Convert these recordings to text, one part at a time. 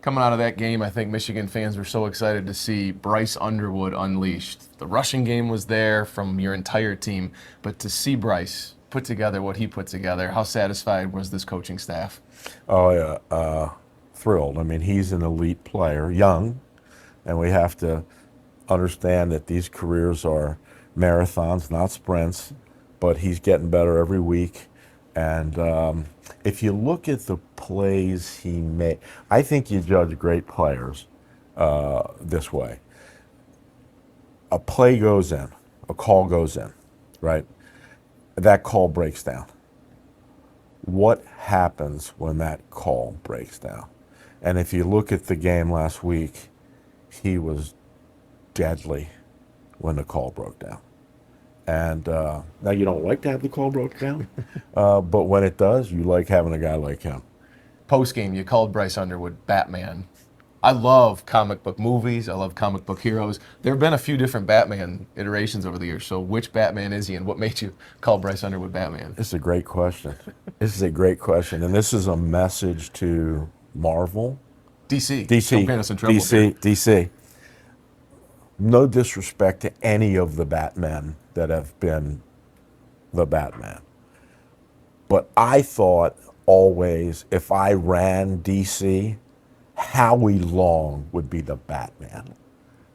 Coming out of that game, I think Michigan fans were so excited to see Bryce Underwood unleashed. The rushing game was there from your entire team, but to see Bryce put together what he put together, how satisfied was this coaching staff? Oh yeah, thrilled. I mean, he's an elite player, young, and we have to understand that these careers are marathons, not sprints. But he's getting better every week. And if you look at the plays he made, I think you judge great players this way. A play goes in, a call goes in, right? That call breaks down. What happens when that call breaks down? And if you look at the game last week, he was deadly when the call broke down. And now you don't like to have the call broke down, but when it does, you like having a guy like him. Post game, you called Bryce Underwood Batman. I love comic book movies. I love comic book heroes. There have been a few different Batman iterations over the years. So which Batman is he, and what made you call Bryce Underwood Batman? This is a great question. This is a great question, and this is a message to Marvel. DC. DC. Don't get us in trouble DC. here. DC. No disrespect to any of the Batmen that have been the Batman. But I thought always if I ran DC, Howie Long would be the Batman,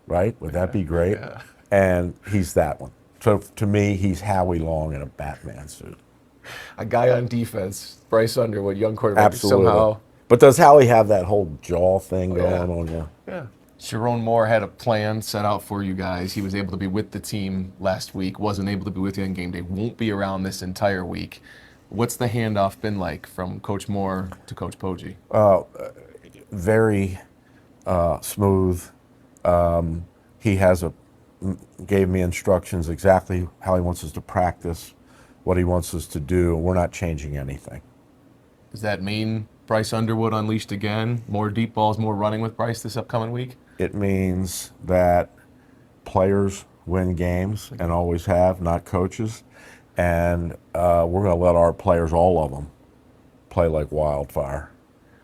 right? Would that be great? Yeah. And he's that one. So to me, he's Howie Long in a Batman suit. A guy on defense, Bryce Underwood, young quarterback, Absolutely. somehow. But does Howie have that whole jaw thing yeah. going on? Yeah. Yeah. Sharon Moore had a plan set out for you guys. He was able to be with the team last week, wasn't able to be with you on game day, won't be around this entire week. What's the handoff been like from Coach Moore to Coach Poggi? Very smooth. He gave me instructions exactly how he wants us to practice, what he wants us to do. We're not changing anything. Does that mean Bryce Underwood unleashed again? More deep balls, more running with Bryce this upcoming week? It means that players win games and always have, not coaches. And we're going to let our players, all of them, play like wildfire.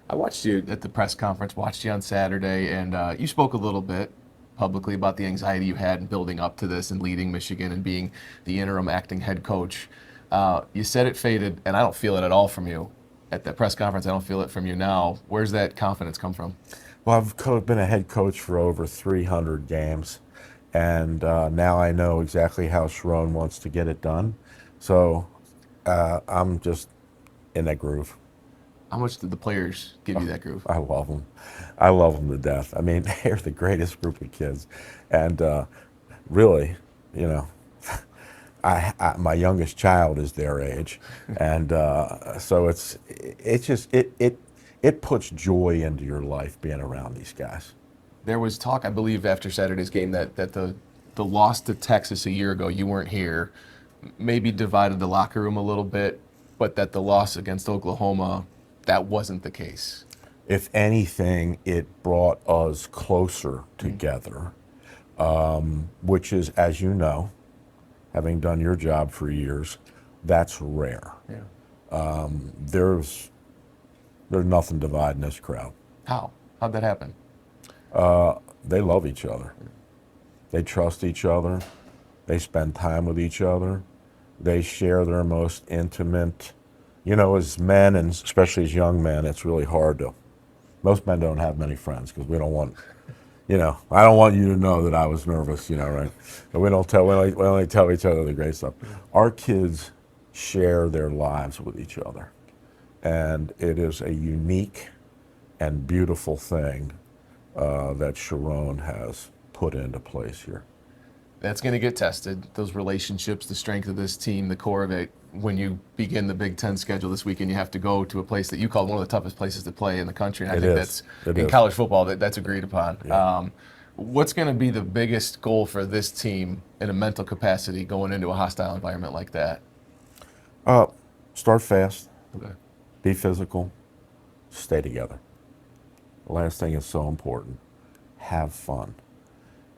I watched you at the press conference, watched you on Saturday, and you spoke a little bit publicly about the anxiety you had in building up to this and leading Michigan and being the interim acting head coach. You said it faded, and I don't feel it at all from you. At that press conference, I don't feel it from you now. Where's that confidence come from? Well, I've been a head coach for over 300 games, and now I know exactly how Sharon wants to get it done. So I'm just in that groove. How much did the players give you that groove? I love them. I love them to death. I mean, they're the greatest group of kids. And really, you know, my youngest child is their age. And so it puts joy into your life being around these guys. There was talk, I believe, after Saturday's game that the loss to Texas a year ago, you weren't here, maybe divided the locker room a little bit, but that the loss against Oklahoma, that wasn't the case. If anything, it brought us closer together, which is, as you know, having done your job for years, that's rare. Yeah. There's nothing dividing this crowd. How? How'd that happen? They love each other. They trust each other. They spend time with each other. They share their most intimate. You know, as men, and especially as young men, it's really hard to. Most men don't have many friends because we don't want, you know, I don't want you to know that I was nervous, you know, right? But we only tell each other the great stuff. Our kids share their lives with each other. And it is a unique and beautiful thing that Sharon has put into place here. That's going to get tested, those relationships, the strength of this team, the core of it. When you begin the Big Ten schedule this weekend, you have to go to a place that you call one of the toughest places to play in the country. And I think that's, in college football, that's agreed upon. Yeah. What's going to be the biggest goal for this team in a mental capacity going into a hostile environment like that? Start fast. Okay. Be physical. Stay together. The last thing is so important. Have fun.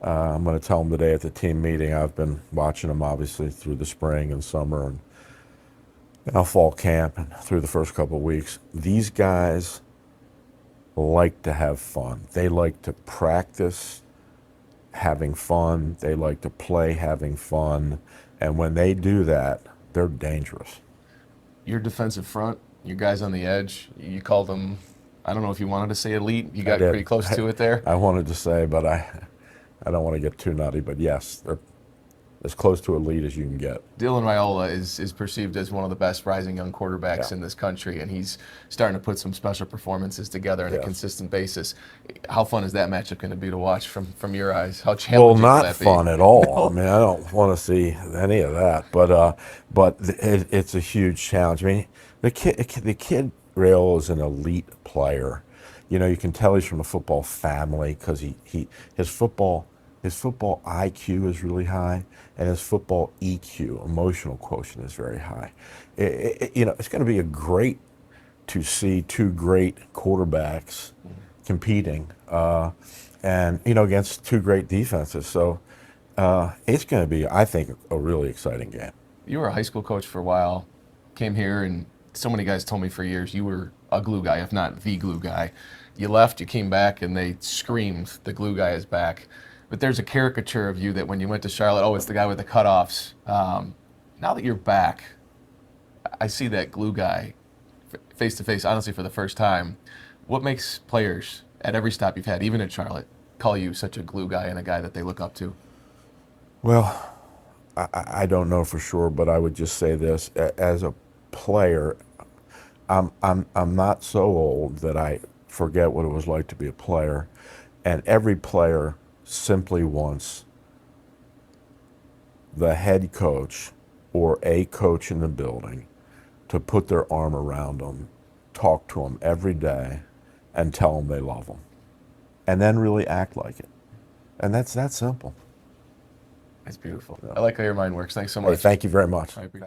I'm going to tell them today at the team meeting. I've been watching them obviously through the spring and summer and now fall camp and through the first couple of weeks. These guys like to have fun. They like to practice having fun. They like to play having fun. And when they do that, they're dangerous. Your defensive front, your guys on the edge, you called them, I don't know if you wanted to say elite. You got pretty close to it there. I wanted to say, but I don't want to get too nutty. But yes, they're as close to elite as you can get. Dylan Raiola is perceived as one of the best rising young quarterbacks in this country, and he's starting to put some special performances together on a consistent basis. How fun is that matchup going to be to watch from your eyes? How challenging will that be? Well, not fun at all. No. I mean, I don't want to see any of that. But it's a huge challenge. I mean, the kid Raiola is an elite player. You know, you can tell he's from a football family because his football IQ is really high, and his football EQ, emotional quotient, is very high. You know, it's going to be to see two great quarterbacks competing, and you know, against two great defenses. So it's going to be, I think, a really exciting game. You were a high school coach for a while, came here, and so many guys told me for years you were a glue guy, if not the glue guy. You left, you came back, and they screamed, "The glue guy is back." But there's a caricature of you that when you went to Charlotte, oh, it's the guy with the cutoffs. Now that you're back, I see that glue guy face to face, honestly, for the first time. What makes players at every stop you've had, even at Charlotte, call you such a glue guy and a guy that they look up to? Well, I don't know for sure, but I would just say this: as a player, I'm not so old that I forget what it was like to be a player, and every player simply wants the head coach or a coach in the building to put their arm around them, talk to them every day, and tell them they love them, and then really act like it. And that's that simple. That's beautiful. I like how your mind works. Thanks so much. Hey, thank you very much.